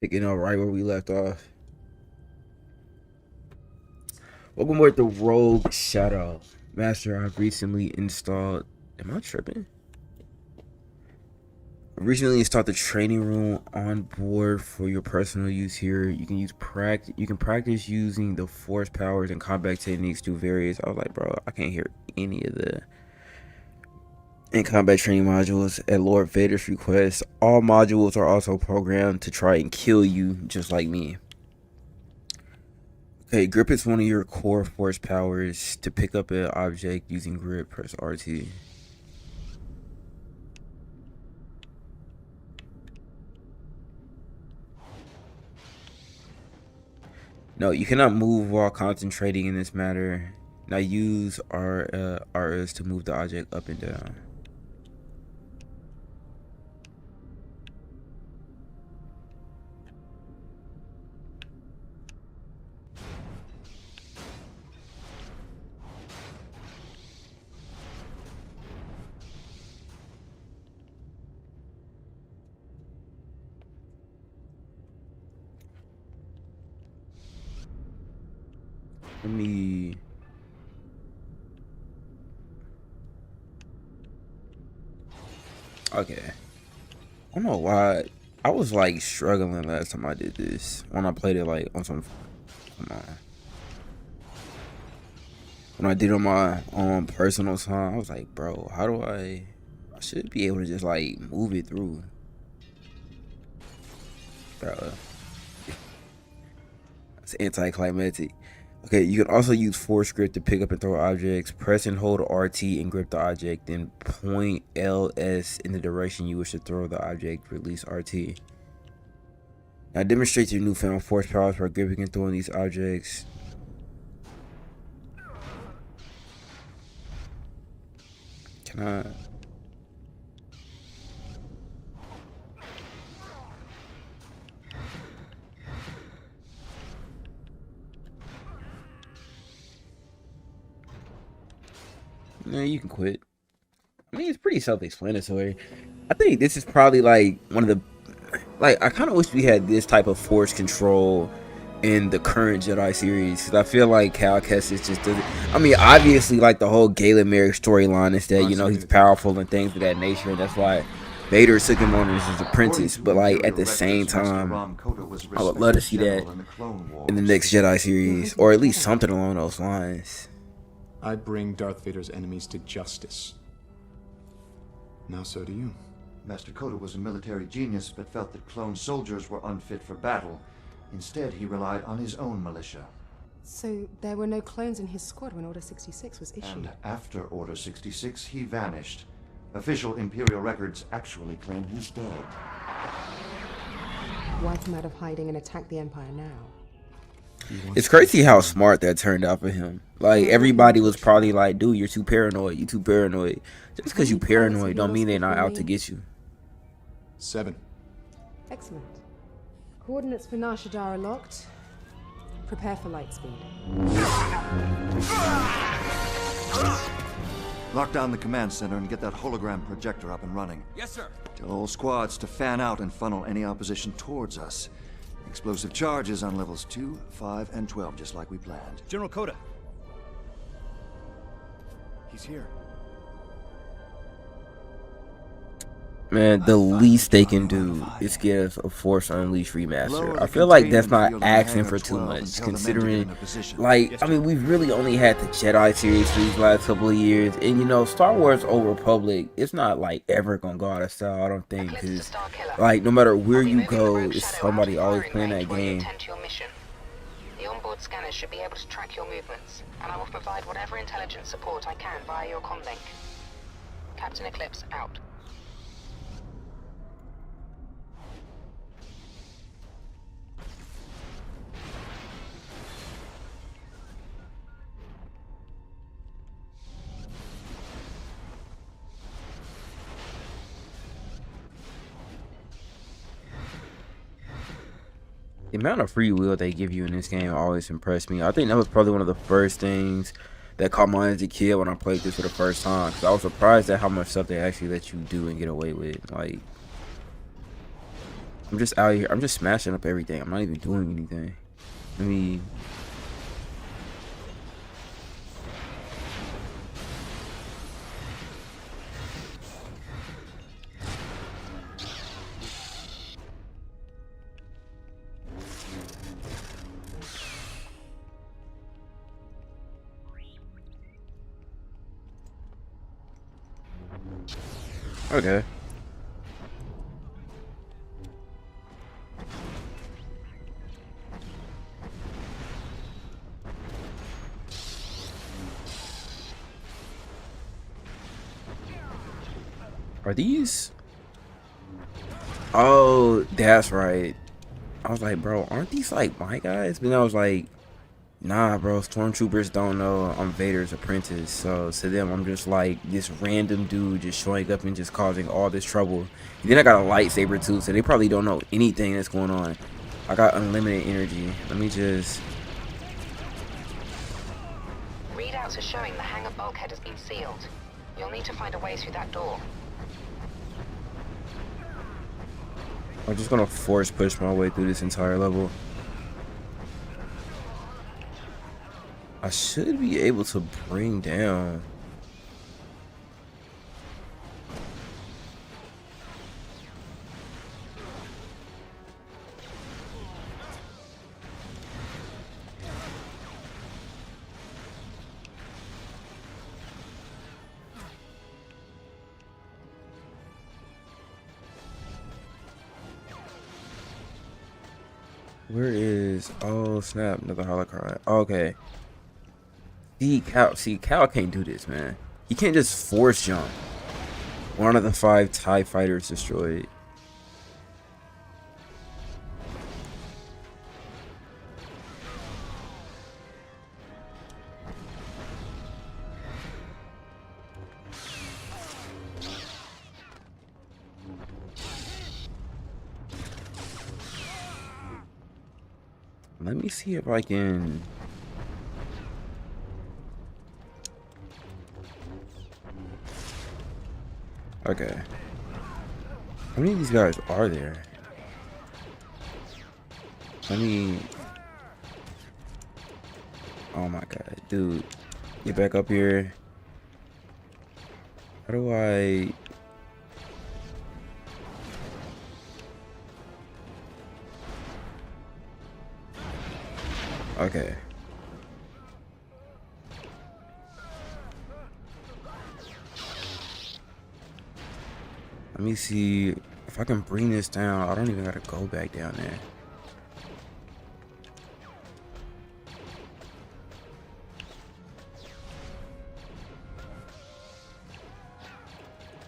Picking up right where we left off. Welcome aboard the Rogue Shadow. Master, I've recently installed... Am I tripping? I've recently installed the training room on board for your personal use here. You can practice using the force powers and combat techniques through various... I was like, bro, I can't hear any of the in combat training modules at Lord Vader's request. All modules are also programmed to try and kill you just like me. Okay, grip is one of your core force powers. To pick up an object using grip, press RT. No, you cannot move while concentrating in this matter. Now use RS to move the object up and down. Let me... Okay. I don't know why. I was like struggling last time I did this. When I played it like on some... Come on. When I did it on my own personal time, I was like, bro, how do I should be able to just like move it through. Bro. It's anticlimactic. Okay, you can also use force grip to pick up and throw objects. Press and hold RT and grip the object, then point LS in the direction you wish to throw the object. Release RT. Now demonstrate your newfound force powers by gripping and throwing these objects. Can I... Yeah, you can quit. I mean, it's pretty self-explanatory. I think this is probably like one of the... Like, I kind of wish we had this type of force control in the current Jedi series. Cause I feel like Cal Kestis just doesn't... I mean, obviously, like, the whole Galen Merrick storyline is that, you know, he's powerful and things of that nature. And that's why Vader took him on as his apprentice. But, like, at the same time, I would love to see that in the next Jedi series. Or at least something along those lines. I bring Darth Vader's enemies to justice. Now so do you. Master Koda was a military genius, but felt that clone soldiers were unfit for battle. Instead, he relied on his own militia. So there were no clones in his squad when Order 66 was issued? And after Order 66, he vanished. Official Imperial records actually claim he's dead. Why come out of hiding and attack the Empire now? It's crazy how smart that turned out for him. Like, everybody was probably like, dude, you're too paranoid. You're too paranoid. Just because you paranoid don't mean they're not out to get you. 7. Excellent. Coordinates for Nar Shaddaa are locked. Prepare for light speed. Lock down the command center and get that hologram projector up and running. Yes, sir. Tell all squads to fan out and funnel any opposition towards us. Explosive charges on levels 2, 5, and 12, just like we planned. General Koda. He's here. Man, the least they can do is get us a Force Unleashed remaster. I feel like that's not asking for too much, considering, like, I mean, we've really only had the Jedi series for these last couple of years, and you know, Star Wars Old Republic, it's not like ever gonna go out of style, I don't think, because, like, no matter where you go, it's somebody always playing that game. The onboard scanners should be able to track your movements, and I will provide whatever intelligence support I can via your comlink. Captain Eclipse out. The amount of free will they give you in this game always impressed me. I think that was probably one of the first things that caught my eye as a kid when I played this for the first time. Cause I was surprised at how much stuff they actually let you do and get away with. Like, I'm just out here. I'm just smashing up everything. I'm not even doing anything. Let me. Okay. Are these? Oh, that's right. I was like, bro, aren't these like my guys? But then I was like, nah, bro. Stormtroopers don't know I'm Vader's apprentice. So to them, I'm just like this random dude just showing up and just causing all this trouble. And then I got a lightsaber too, so they probably don't know anything that's going on. I got unlimited energy. Let me just. Readouts are showing the hangar bulkhead has been sealed. You'll need to find a way through that door. I'm just gonna force push my way through this entire level. I should be able to bring down. Where is? Oh snap! Another holocron. Okay. Cal can't do this, man. He can't just force jump. One of the 5 TIE fighters destroyed. Let me see if I can. Okay. How many of these guys are there? Let me. Oh my god, dude. Get back up here. How do I. Okay. Let me see if I can bring this down. I don't even gotta go back down there.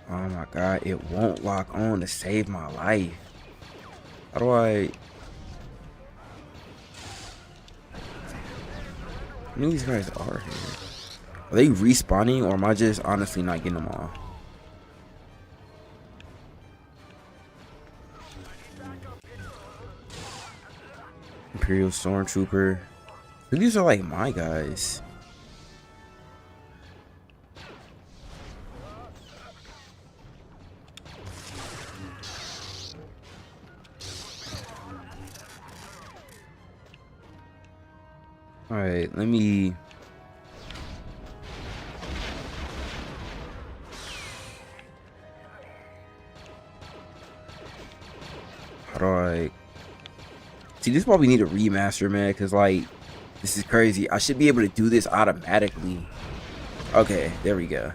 Oh my god, it won't lock on to save my life. How do I? How many of these guys are here? Are they respawning or am I just honestly not getting them all? Imperial Stormtrooper. These are like my guys. Alright, let me. How do I. See, this is why we need a remaster, man, because, like, this is crazy. I should be able to do this automatically. Okay, there we go.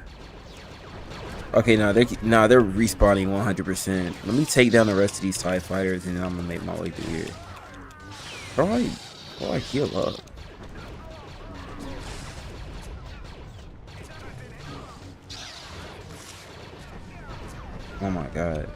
Okay, now they're respawning 100%. Let me take down the rest of these TIE fighters, and then I'm gonna make my way through here. How do I heal up? Oh my god.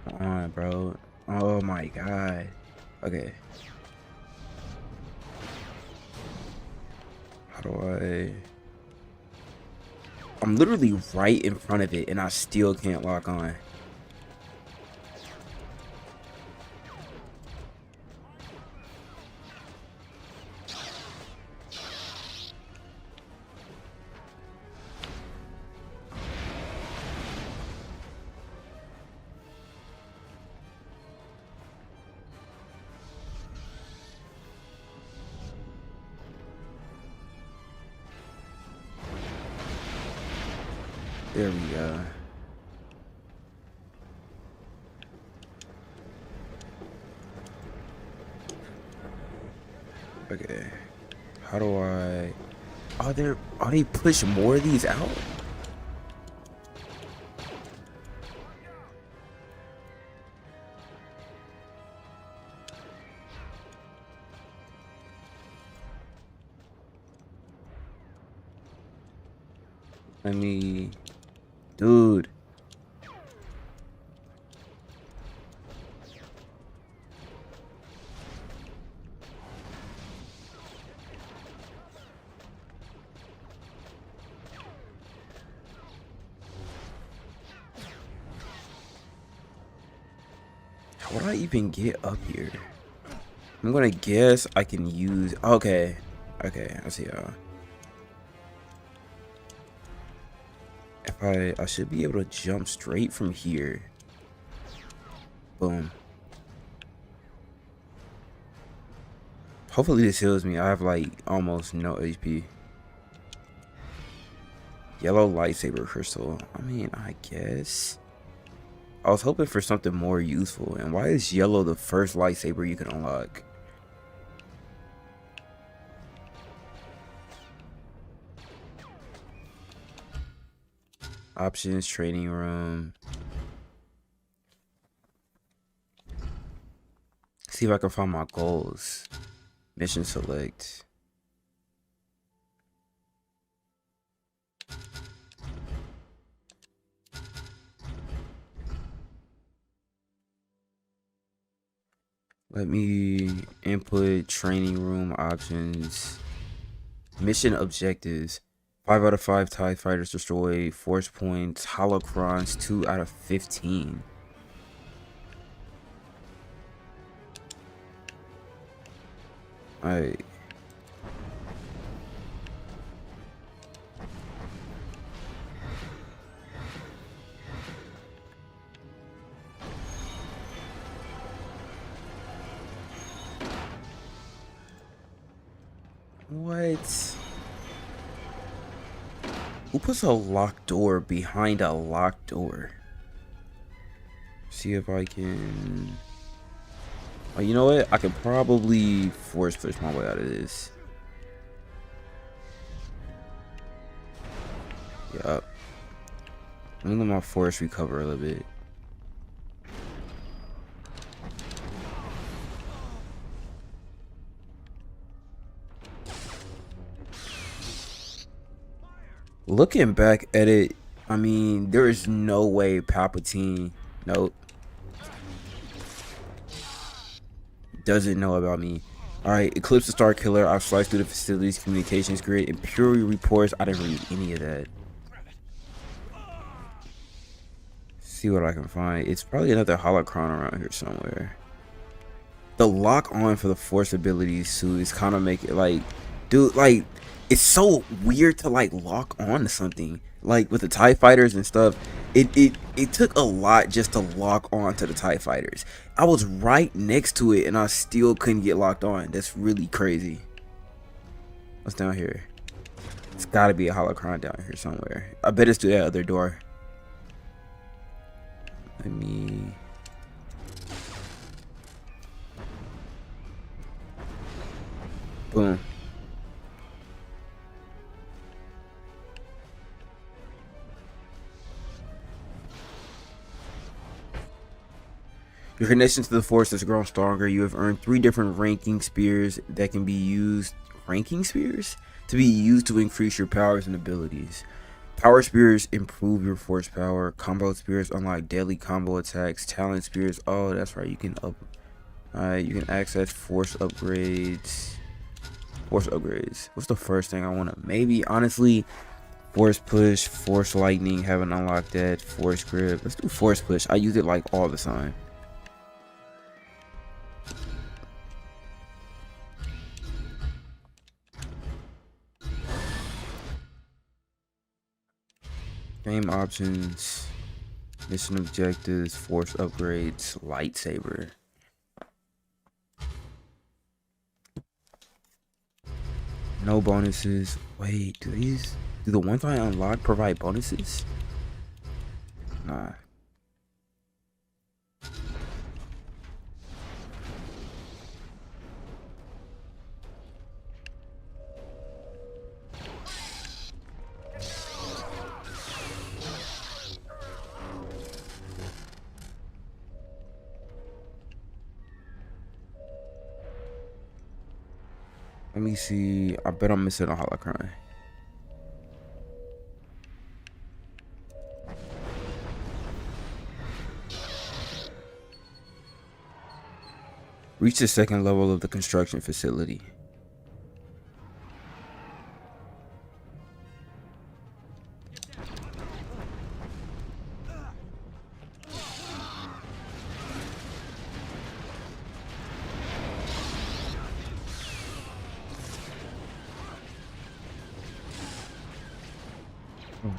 Come on, bro. Oh my god. Okay. How do I? I'm literally right in front of it and I still can't lock on. There we go. Okay. How do I... Are they push more of these out? Let me... Dude. How would I even get up here? I'm gonna guess I can use... Okay. Okay, I see y'all. If I should be able to jump straight from here. Boom. Hopefully this heals me. I have like almost no HP. Yellow lightsaber crystal. I mean, I guess. I was hoping for something more useful. And why is yellow the first lightsaber you can unlock? Options, training room. See if I can find my goals. Mission select. Let me input training room options. Mission objectives. 5 out of 5 TIE fighters destroyed. Force points. Holocrons 2 out of 15. Alright. What? Who puts a locked door behind a locked door? See if I can... Oh, you know what? I can probably force push my way out of this. Yup. Let me let my force recover a little bit. Looking back at it, I mean, there is no way Palpatine, nope, doesn't know about me. Alright, Eclipse the Star Killer. I've sliced through the facility's communications grid. Imperial reports. I didn't read any of that. See what I can find. It's probably another holocron around here somewhere. The lock on for the force abilities too is kind of make it like, dude, like, it's so weird to like lock on to something. Like with the TIE fighters and stuff, it took a lot just to lock on to the TIE fighters. I was right next to it and I still couldn't get locked on. That's really crazy. What's down here? It's gotta be a holocron down here somewhere. I bet it's through that other door. Let me... Boom. Your connection to the Force has grown stronger. You have earned 3 different ranking spears that can be used. Ranking spears? To be used to increase your powers and abilities. Power spears improve your force power. Combo spears unlock deadly combo attacks. Talent spears. Oh, that's right. You can up. You can access force upgrades. Force upgrades. What's the first thing I want to? Maybe honestly, force push, force lightning. Haven't unlocked that. Force grip. Let's do force push. I use it like all the time. Game options, mission objectives, force upgrades, lightsaber. No bonuses. Wait, do the ones I unlock provide bonuses? Nah. Let me see. I bet I'm missing a holocron. Reach the second level of the construction facility.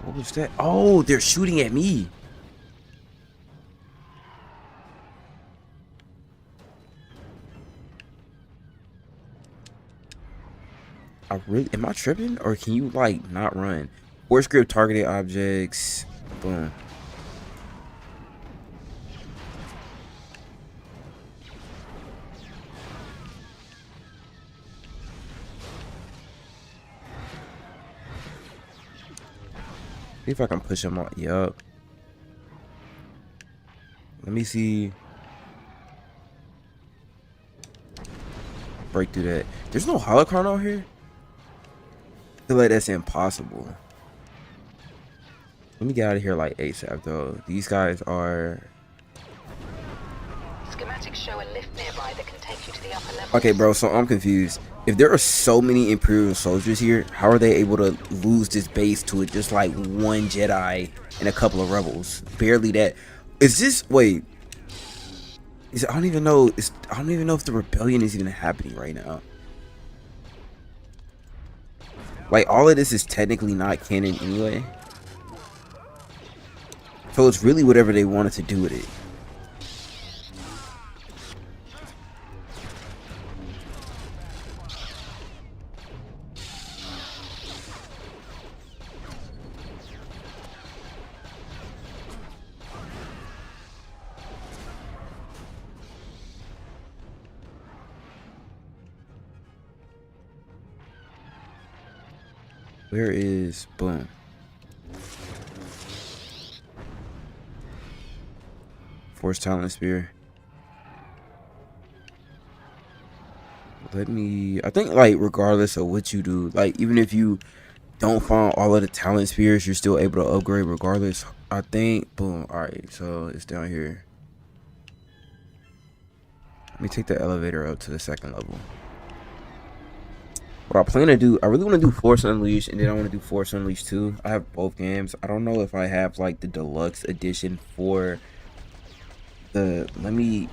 What was that? Oh, they're shooting at me. Am I tripping? Or can you like not run? Force grip targeted objects. Boom. See if I can push him out. Yup. Let me see. Break through that. There's no holocron out here. I feel like that's impossible. Let me get out of here like ASAP though. These guys are. Schematics show a lift nearby that can take you to the upper levels. Okay, bro, so I'm confused. If there are so many Imperial soldiers here, how are they able to lose this base to just like one Jedi and a couple of rebels? Barely that. Is this wait? I don't even know. I don't even know if the rebellion is even happening right now. Like all of this is technically not canon anyway. So it's really whatever they wanted to do with it. Where is boom? Force talent spear. Let me. I think like regardless of what you do, like even if you don't find all of the talent spears, you're still able to upgrade regardless. I think boom. All right, so it's down here. Let me take the elevator up to the second level. What I plan to do, I really want to do Force Unleashed, and then I want to do Force Unleashed 2. I have both games. I don't know if I have like the deluxe edition for the. Let me.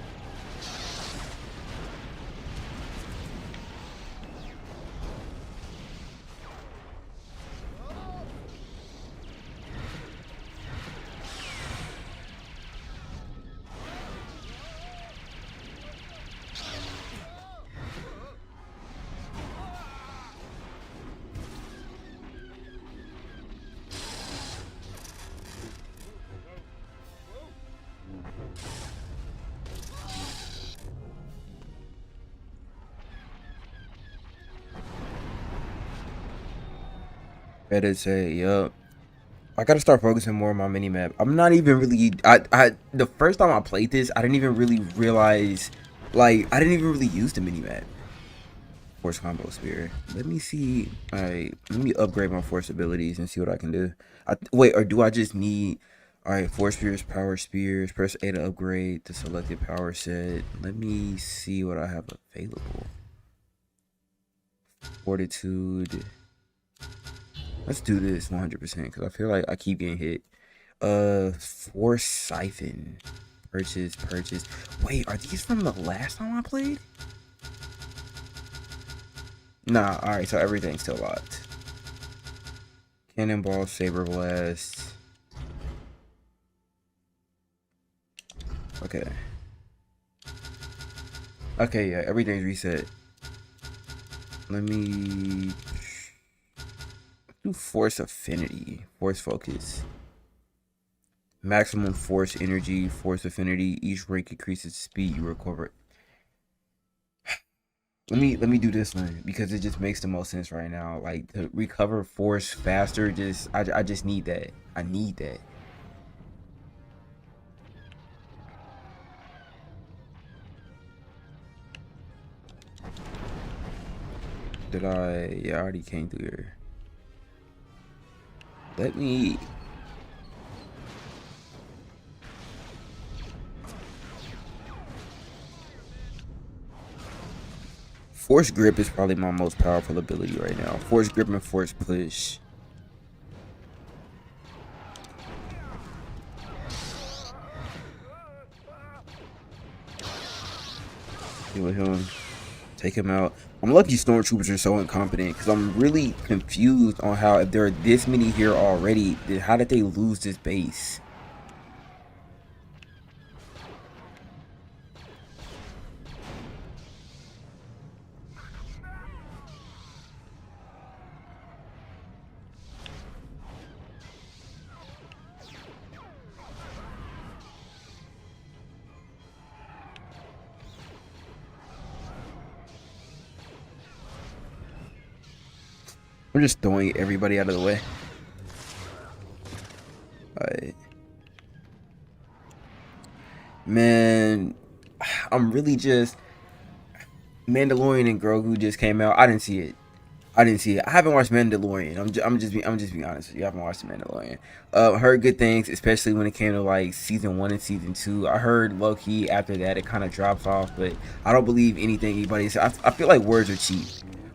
Better say, yup. I gotta start focusing more on my mini map. I'm not even really. The first time I played this, I didn't even really realize, like, I didn't even really use the mini map. Force combo spear. Let me see. All right, let me upgrade my force abilities and see what I can do. Wait, or do I just need? All right, force spears, power spears. Press A to upgrade the selected power set. Let me see what I have available. Fortitude. Let's do this 100% because I feel like I keep getting hit. Force siphon. Purchase. Wait, are these from the last time I played? Nah, alright, so everything's still locked. Cannonball, saber blast. Okay. Okay, yeah, everything's reset. Let me do force affinity, force focus. Maximum force energy, force affinity. Each rank increases speed you recover. Let me do this one because it just makes the most sense right now. Like to recover force faster, I just need that. I need that. Did I? Yeah, I already came through here. Let me. Force grip is probably my most powerful ability right now. Force grip and force push. Deal with him. Take him out. I'm lucky stormtroopers are so incompetent because I'm really confused on how, if there are this many here already, then how did they lose this base? I'm just throwing everybody out of the way. Alright. Man, I'm really just... Mandalorian and Grogu just came out. I didn't see it. I haven't watched Mandalorian. I'm just being honest with you. I haven't watched the Mandalorian. Heard good things, especially when it came to like season 1 and season 2. I heard low key after that it kind of drops off, but I don't believe anything anybody says. I feel like words are cheap.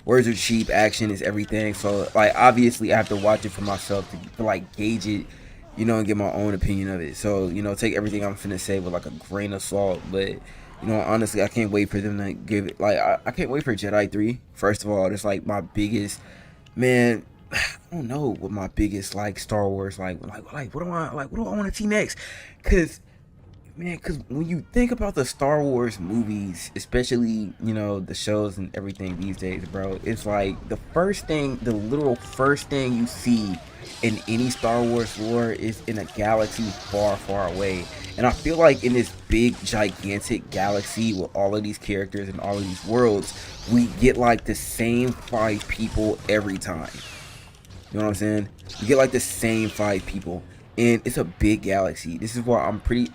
Words are cheap. Action is everything. So like obviously I have to watch it for myself to like gauge it, you know, and get my own opinion of it. So you know, take everything I'm finna say with like a grain of salt, but. You know, honestly, I can't wait for them to give it. Like, I can't wait for Jedi 3. First of all, it's like my biggest, man. I don't know what my biggest like Star Wars like what do I want to see next? Cause when you think about the Star Wars movies, especially, you know, the shows and everything these days, bro, it's like the literal first thing you see in any Star Wars lore is in a galaxy far, far away. And I feel like in this big, gigantic galaxy with all of these characters and all of these worlds, we get like the same 5 people every time. You know what I'm saying? You get like the same 5 people. And it's a big galaxy. This is why I'm be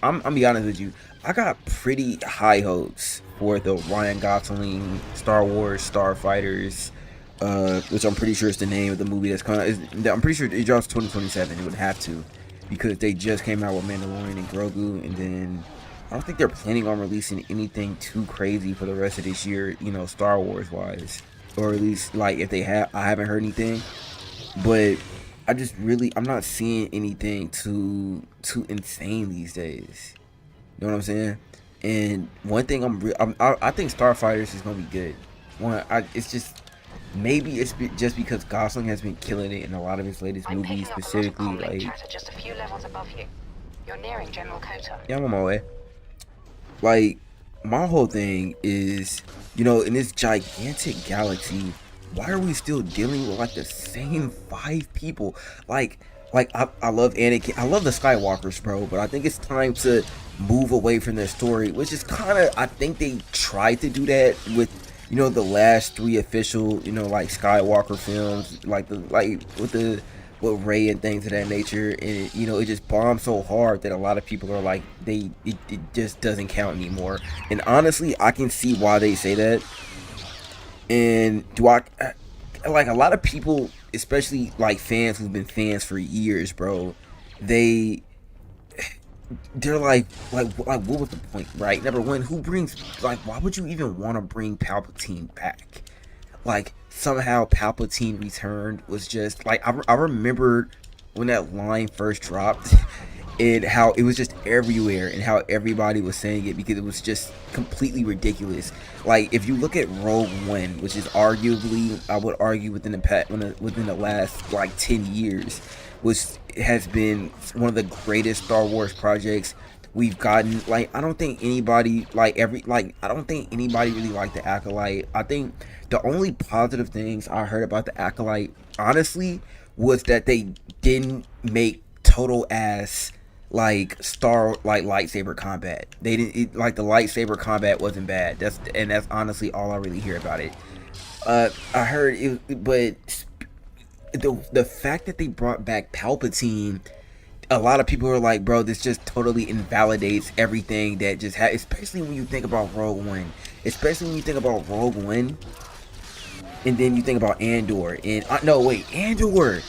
honest with you. I got pretty high hopes for the Ryan Gosling Star Wars Starfighters, which I'm pretty sure is the name of the movie that's coming. I'm pretty sure it drops 2027. It would have to, because they just came out with Mandalorian and Grogu, and then I don't think they're planning on releasing anything too crazy for the rest of this year, you know, Star Wars wise, or at least like if they have, I haven't heard anything, but. I'm not seeing anything too insane these days. You know what I'm saying? And one thing I think Starfighters is gonna be good. It's just maybe just because Gosling has been killing it in a lot of his latest movies, specifically like. Just a few levels above you. You're nearing General Kota. Yeah, I'm on my way. Like my whole thing is, you know, in this gigantic galaxy. Why are we still dealing with like the same 5 people? Like I love Anakin. I love the Skywalkers, bro. But I think it's time to move away from their story, which is kind of, I think they tried to do that with, you know, the last 3 official, you know, like Skywalker films, with Rey and things of that nature. And you know, it just bombed so hard that a lot of people are like, it just doesn't count anymore. And honestly, I can see why they say that. And like a lot of people, especially like fans who've been fans for years, bro, they're like what was the point, right? Number one, why would you even want to bring Palpatine back? Like somehow Palpatine returned was just like I remember when that line first dropped. And how it was just everywhere, and how everybody was saying it, because it was just completely ridiculous. Like if you look at Rogue One, which is arguably, I would argue, within the last like 10 years, which has been one of the greatest Star Wars projects we've gotten. Like I don't think anybody really liked the Acolyte. I think the only positive things I heard about the Acolyte, honestly, was that they didn't make total ass like lightsaber combat. They didn't like the lightsaber combat wasn't bad. That's honestly all I really hear about it. I heard it, but the fact that they brought back Palpatine, a lot of people are like, bro, this just totally invalidates everything that just had. Especially when you think about Rogue One. Especially when you think about Rogue One, and then you think about Andor. And no, wait, Andor.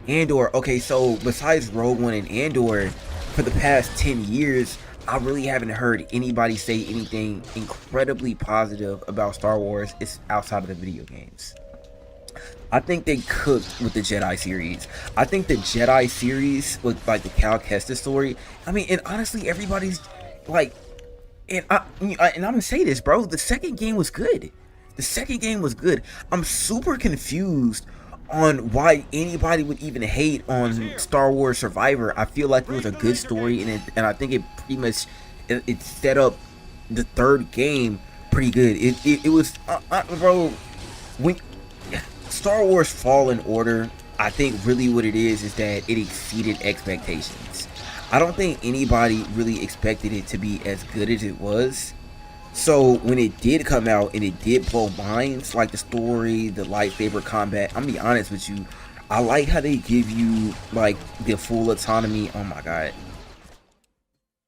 Okay, so besides Rogue One and Andor, for the past 10 years, I really haven't heard anybody say anything incredibly positive about Star Wars. It's outside of the video games. I think they cooked with the Jedi series. I think the Jedi series with like the Cal Kestis story. I mean, and honestly, everybody's like, and I'm gonna say this, bro. The second game was good. The second game was good. I'm super confused on why anybody would even hate on Star Wars Survivor. I feel like it was a good story, and I think it pretty much it set up the third game pretty good. It was bro, when Star Wars Fallen Order, I think really what it is that it exceeded expectations. I don't think anybody really expected it to be as good as it was. So when it did come out and it did blow minds, like the story, the lightsaber combat, I'm gonna be honest with you, I like how they give you like the full autonomy. Oh my god,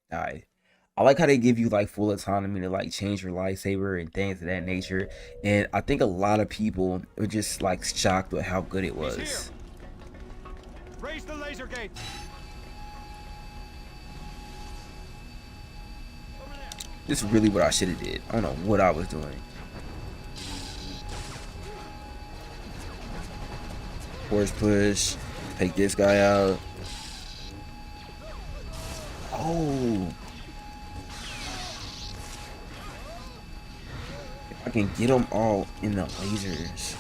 died. I like how they give you like full autonomy to like change your lightsaber and things of that nature. And I think a lot of people were just like shocked with how good it was. Raise the laser gate. This is really what I should have did. I don't know what I was doing. Force push. Take this guy out. Oh. If I can get them all in the lasers.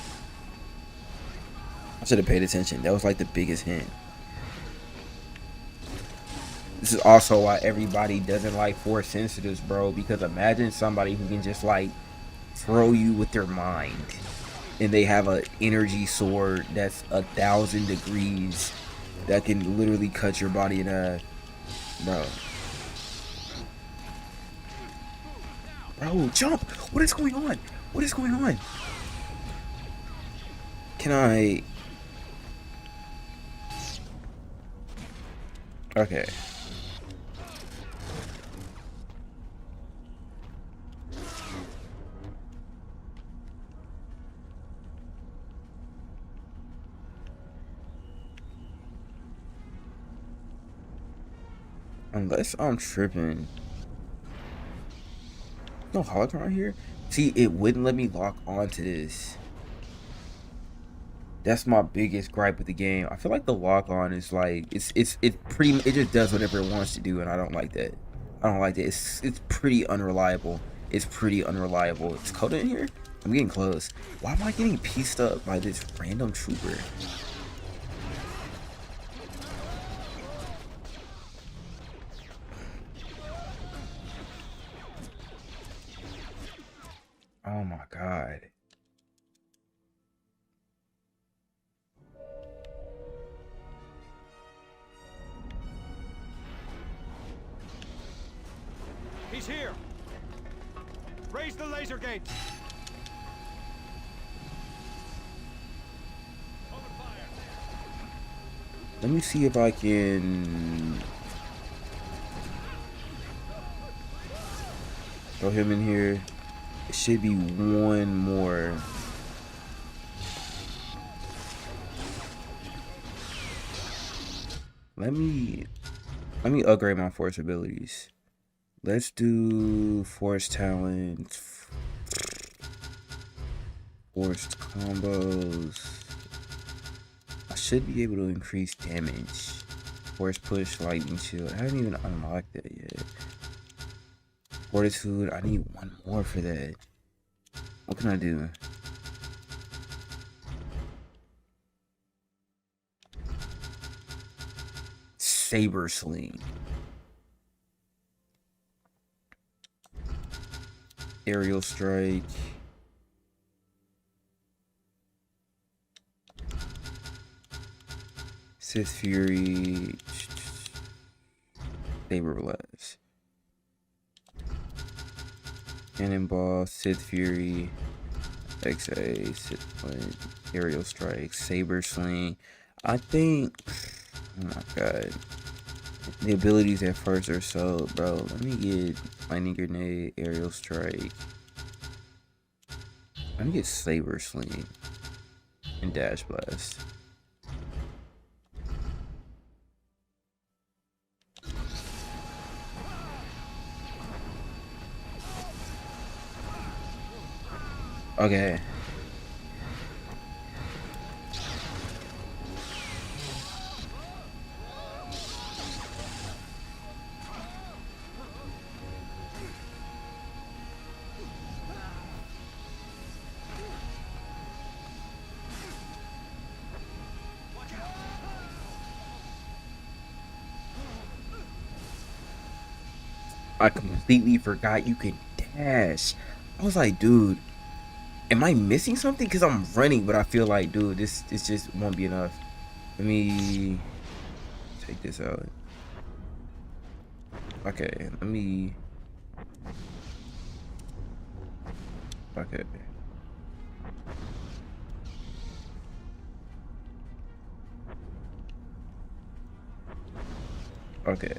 I should have paid attention. That was like the biggest hint. This is also why everybody doesn't like force sensitives, bro. Because imagine somebody who can just like throw you with their mind, and they have an energy sword that's 1,000 degrees that can literally cut your body in half, bro. Bro, jump! What is going on? What is going on? Can I? Okay. Unless I'm tripping. No holocron here? See, it wouldn't let me lock onto this. That's my biggest gripe with the game. I feel like the lock on is like it's pretty, it just does whatever it wants to do, and I don't like that. I don't like that. It's pretty unreliable. It's pretty unreliable. Is Coda in here? I'm getting close. Why am I getting pieced up by this random trooper? Oh my god. He's here. Raise the laser gate. Open fire. Let me see if I can throw him in here. It should be one more. Let me upgrade my force abilities. Let's do force talent, forced combos. I should be able to increase damage. Force push, lightning shield. I haven't even unlocked that yet. Fortitude, I need one more for that. What can I do? Saber sling. Aerial strike. Sith Fury. Saber Blast. Cannonball, Sith Fury, XA, Sith Flint, Aerial Strike, Saber Sling. I think, oh my god, the abilities at first are so, bro. Let me get Lightning Grenade, Aerial Strike. Let me get Saber Sling and Dash Blast. Okay. I completely forgot you can dash. I was like, dude, am I missing something? Because I'm running, but I feel like, dude, this just won't be enough. Let me take this out. Okay, let me. Okay. Okay.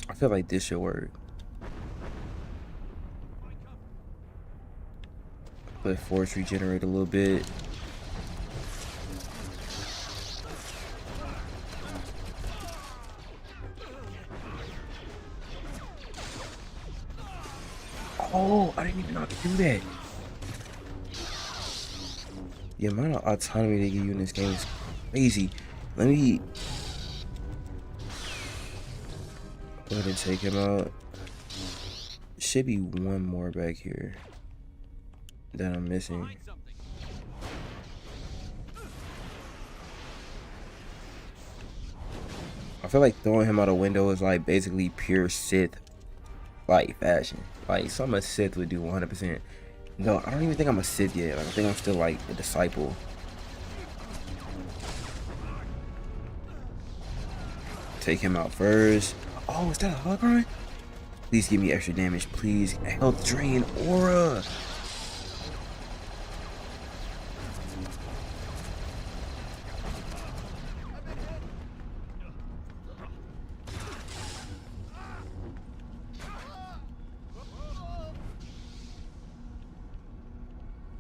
I feel like this should work. Let force regenerate a little bit. Oh, I didn't even know how to do that. The amount of autonomy they give you in this game is crazy. Let me go ahead and take him out. Should be one more back here that I'm missing. I feel like throwing him out a window is like basically pure Sith like fashion. Like something a Sith would do 100%. No, I don't even think I'm a Sith yet. Like, I think I'm still like a disciple. Take him out first. Oh, is that a holocron? Please give me extra damage, please. Health drain aura.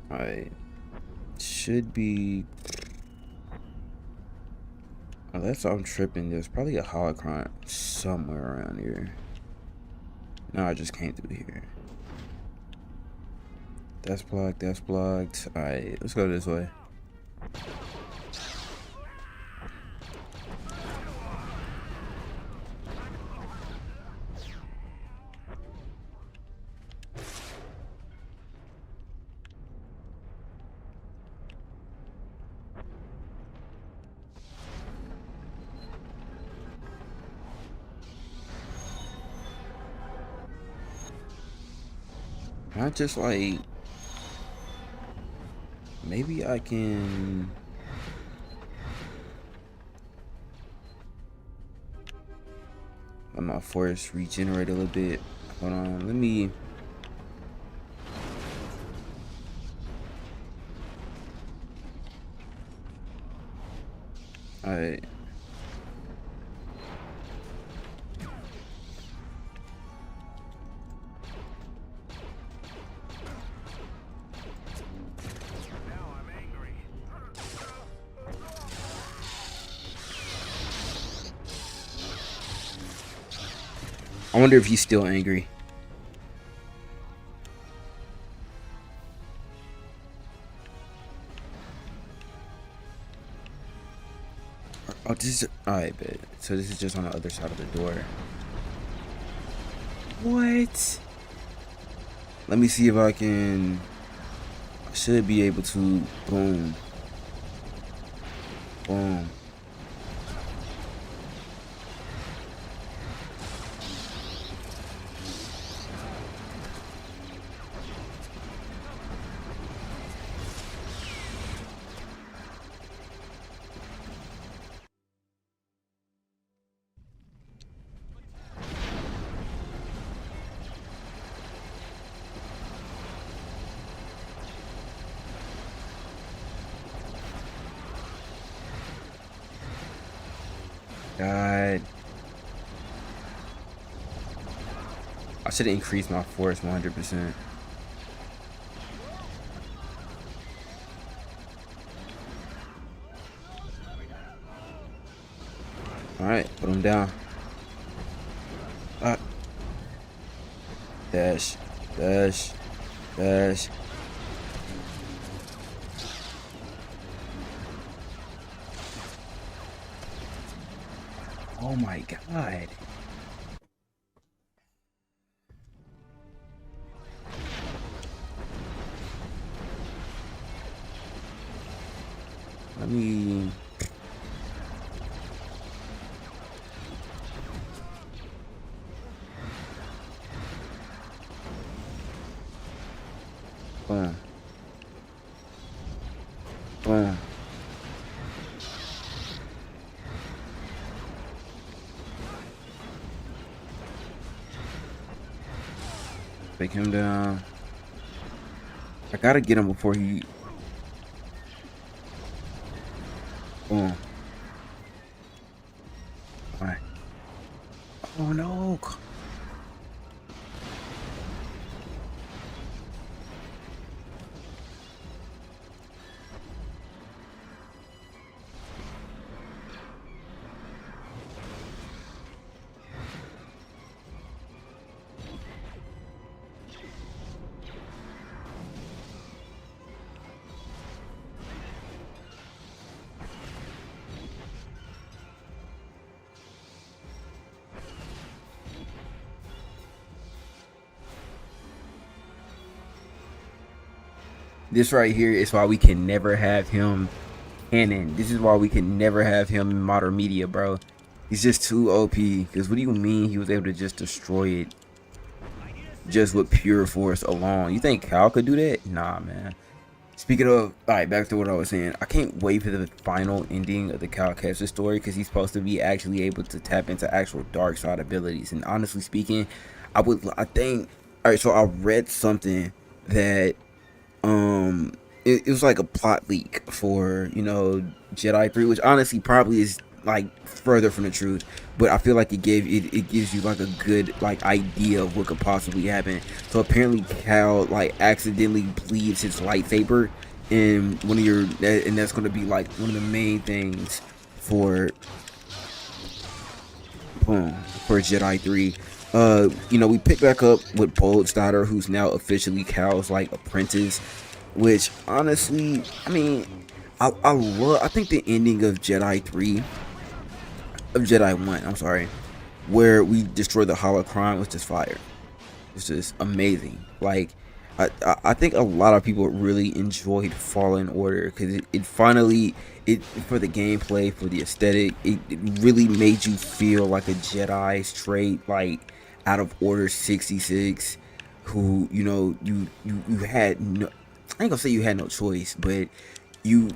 Alright. Should be. Unless I'm tripping, there's probably a holocron somewhere around here. No, I just came through here. That's blocked, that's blocked. Alright, let's go this way. Not just like maybe I can let my force regenerate a little bit. Hold on, let me alright. I wonder if he's still angry. Oh, this is alright, bet. So this is just on the other side of the door. What? Let me see if I can. I should be able to. Boom. Boom. God. I should have increased my force 100%. Alright, put him down. Dash. Dash. Dash. Oh my god. Let me... Boom. Boom. Take him down. I gotta get him before he... Boom. Alright. Oh no. This right here is why we can never have him canon. This is why we can never have him in modern media, bro. He's just too OP. Because what do you mean he was able to just destroy it just with pure force alone? You think Cal could do that? Nah, man. Speaking of, alright, back to what I was saying. I can't wait for the final ending of the Cal Kestis story because he's supposed to be actually able to tap into actual dark side abilities. And honestly speaking, I think, alright, so I read something that it was like a plot leak for, you know, Jedi 3, which honestly probably is like further from the truth, but I feel like it gives you like a good like idea of what could possibly happen. So apparently Cal like accidentally bleeds his lightsaber in one of your, and that's going to be like one of the main things for Jedi 3. You know, we pick back up with Bold's daughter, who's now officially Cal's like apprentice, which honestly, I mean, I think the ending of Jedi 3, of Jedi 1, I'm sorry, where we destroy the holocron was just fire. It's just amazing. Like, I think a lot of people really enjoyed Fallen Order because it finally, for the gameplay, for the aesthetic, it really made you feel like a Jedi straight, like, out of Order 66, who, you know, you had no, I ain't gonna say you had no choice, but you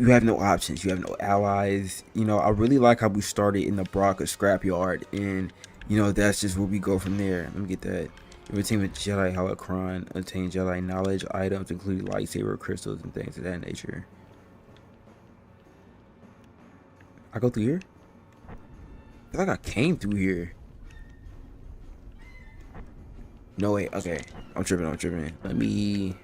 have no options. You have no allies. You know, I really like how we started in the Bracca scrapyard, and you know that's just where we go from there. Let me get that. You retain a Jedi holocron, obtain Jedi knowledge items, including lightsaber crystals and things of that nature. I go through here? I feel like I came through here. No way. Okay, I'm tripping. Let me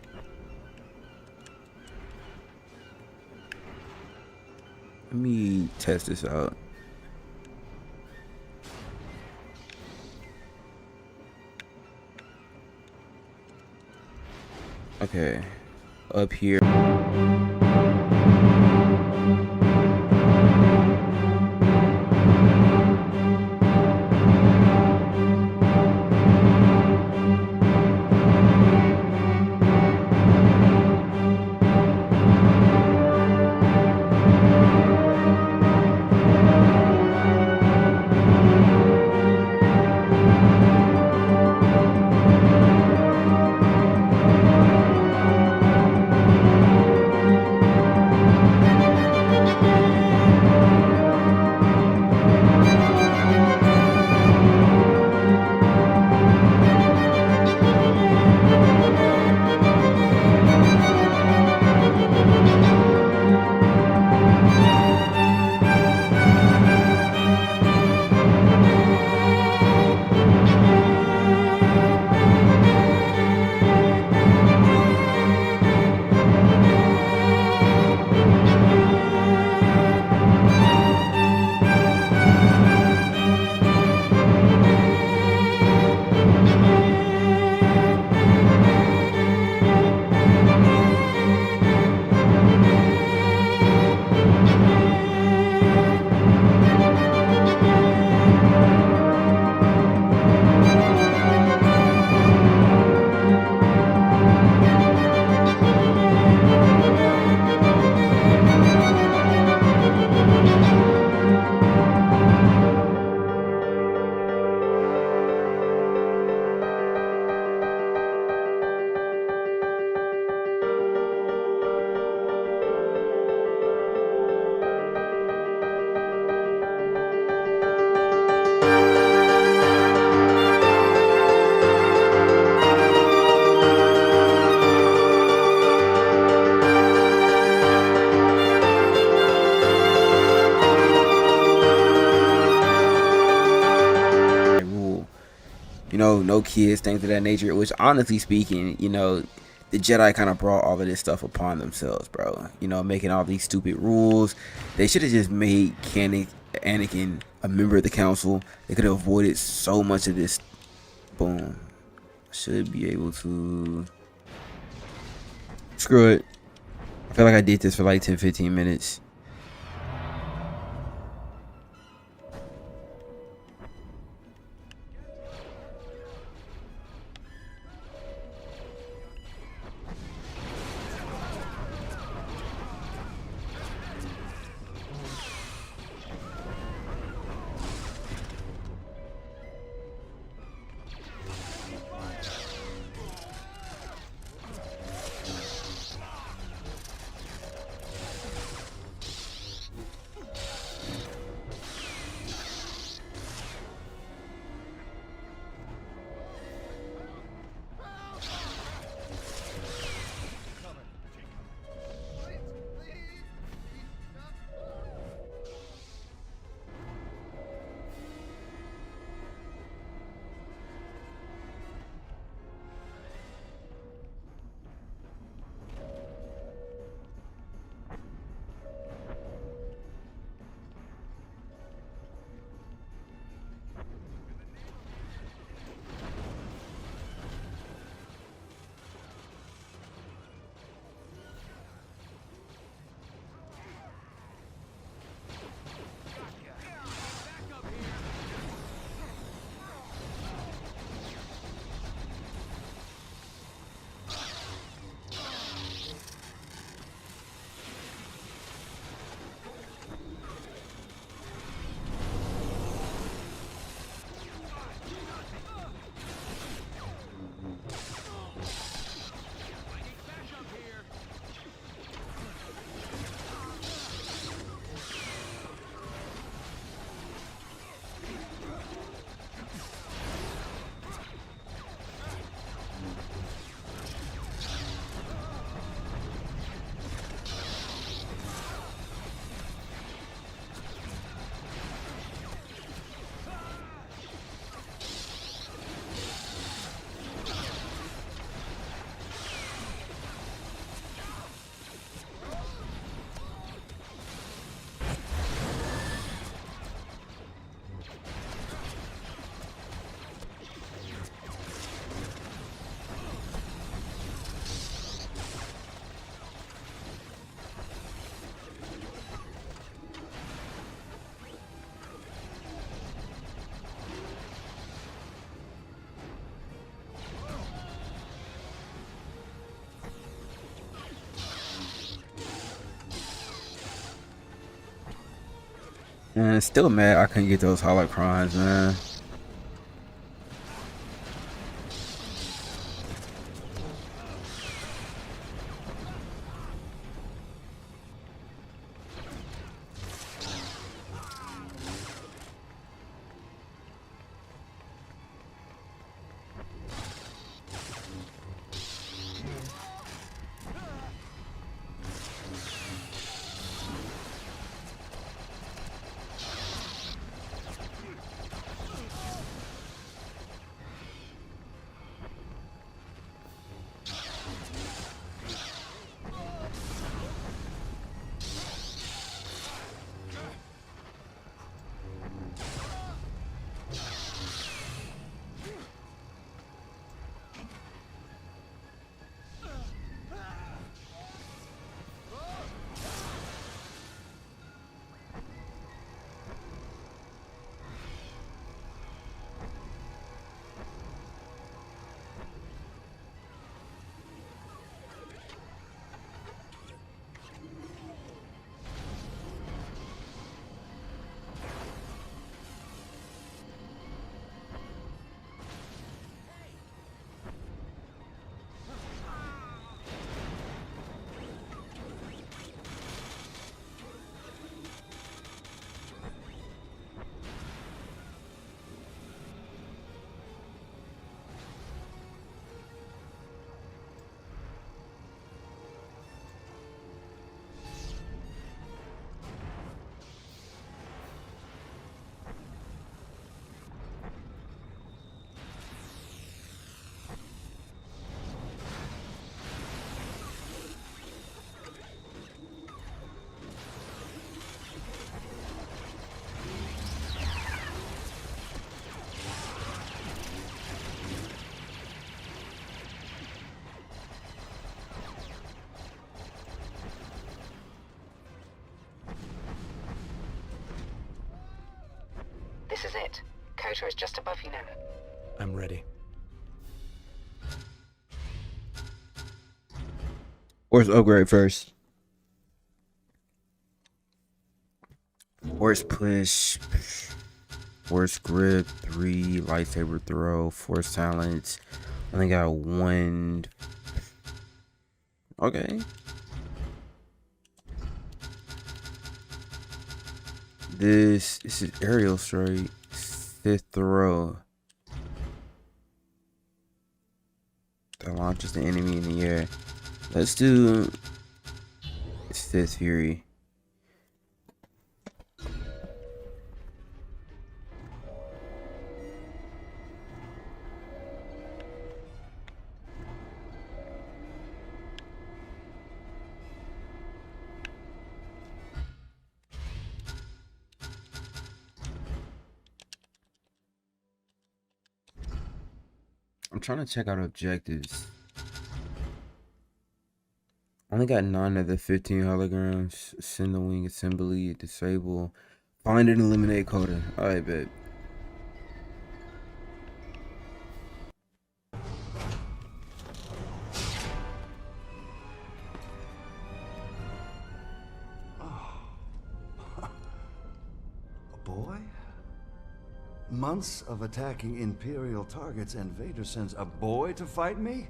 test this out. Okay, up here. you know, no kids, things of that nature. Which, honestly speaking, you know, the Jedi kind of brought all of this stuff upon themselves, bro. You know, making all these stupid rules. They should have just made Anakin a member of the council. They could have avoided so much of this. Boom. Should be able to. Screw it. I feel like I did this for like 10-15 minutes. And still mad I couldn't get those holocrons, man. This is it. Kota is just above you now. I'm ready. Where's upgrade first? Force push. Force grip. 3 lightsaber throw. Force silence. Only got 1. Okay. This is aerial strike. 5th throw. That launches the enemy in the air. Let's do 5th Fury. I'm trying to check out objectives. Only got 9 of the 15 holograms. Send the wing assembly, disable, find and eliminate Kota. Alright, bet. A boy? Months of attacking Imperial targets and Vader sends a boy to fight me?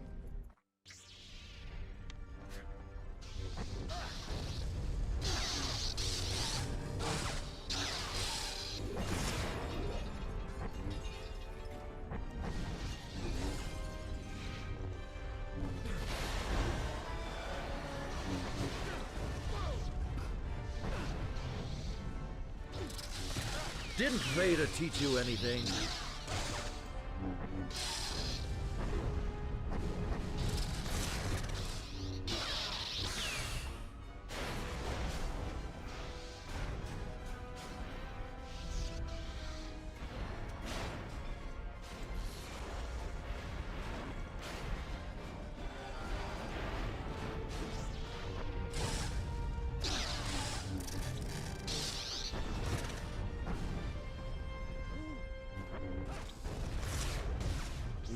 Didn't Vader teach you anything?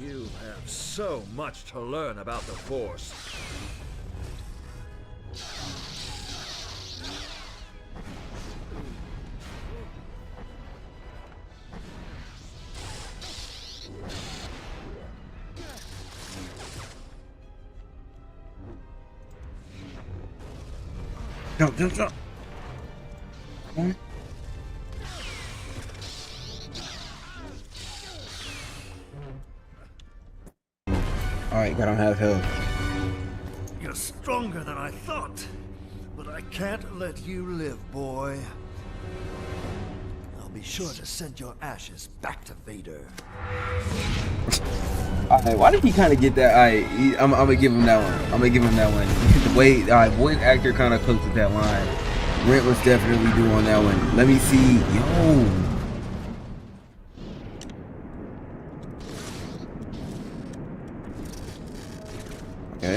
You have so much to learn about the Force. Jump, jump, jump. Come on. Alright, I don't have health. You're stronger than I thought, but I can't let you live, boy. I'll be sure to send your ashes back to Vader. Alright, why did he kind of get that? Alright, I'm gonna give him that one. I'm gonna give him that one. The way, voice actor kind of cooked with that line. Brent was definitely due on that one. Let me see. Yo. Okay.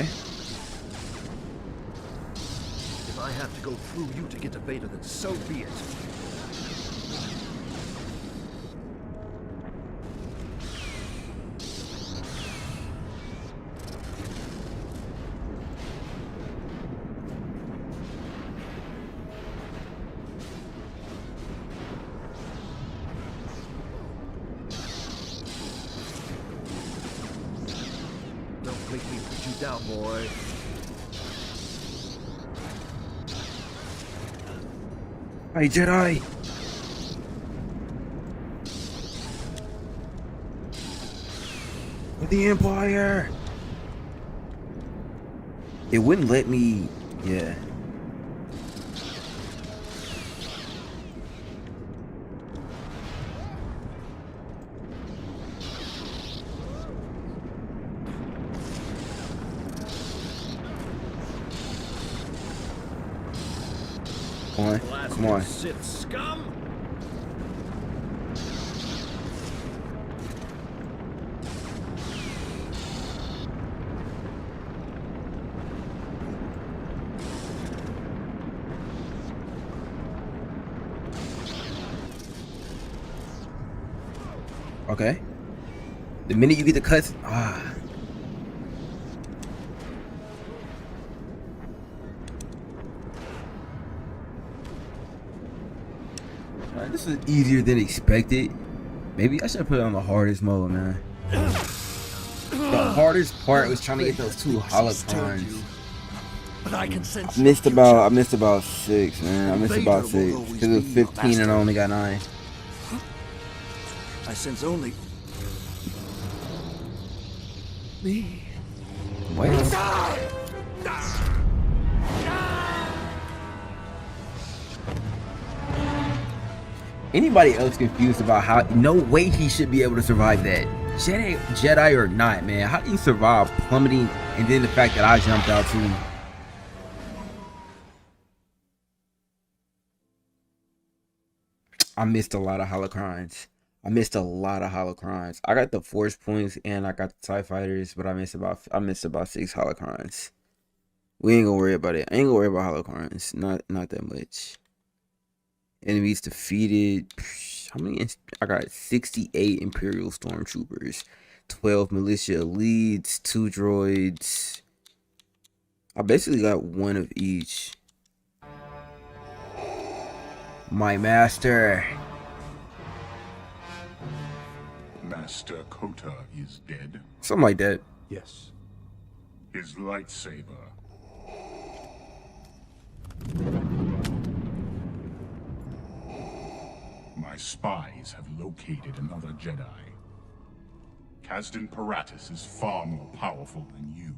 If I have to go through you to get to Vader, then so be it. Don't make me put you down, boy. Hey, Jedi. With the Empire. It wouldn't let me. Yeah. Come on, come on. Sith scum! Okay. The minute you get the cuts, Alright, this is easier than expected. Maybe I should put it on the hardest mode, man. The hardest part was trying to get those 2 holocrons. But I can sense I missed about 6, man. I missed about 6 because it was 15 and I only got 9. I sense only me. Wait. Anybody else confused about how? No way he should be able to survive that. Jedi or not, man. How do you survive plummeting and then the fact that I jumped out too? I missed a lot of holocrons. I got the force points and I got the TIE fighters, but I missed about 6 holocrons. We ain't gonna worry about it. I ain't gonna worry about holocrons. Not that much. Enemies defeated. How many? I got 68 Imperial stormtroopers, 12 militia elites, 2 droids. I basically got 1 of each. My master. Master Kota is dead. Something like that. Yes. His lightsaber. My spies have located another Jedi. Kazdan Paratus is far more powerful than you.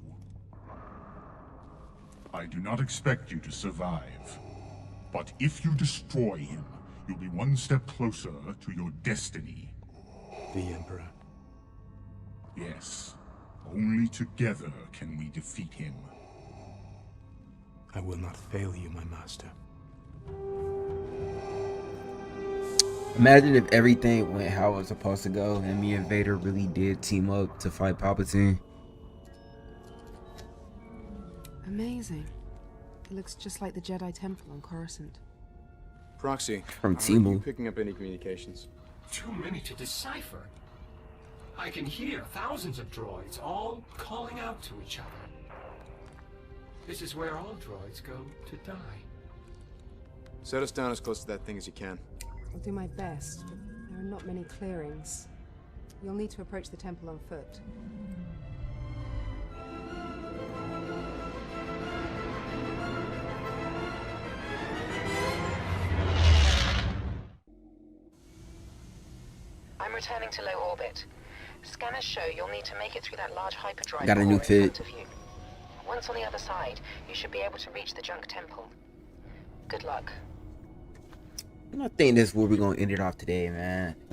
I do not expect you to survive. But if you destroy him, you'll be one step closer to your destiny. The Emperor. Yes. Only together can we defeat him. I will not fail you, my master. Imagine if everything went how it was supposed to go and me and Vader really did team up to fight Palpatine. Amazing. It looks just like the Jedi Temple on Coruscant. Proxy, From are you Timu. picking up any communications? Too many to decipher. I can hear thousands of droids all calling out to each other. This is where all droids go to die. Set us down as close to that thing as you can. I'll do my best, but there are not many clearings. You'll need to approach the temple on foot. I'm returning to low orbit. Scanners show you'll need to make it through that large hyperdrive Got a new core in fit. front of you. Once on the other side, you should be able to reach the junk temple. Good luck. And I think that's where we're gonna end it off today, man.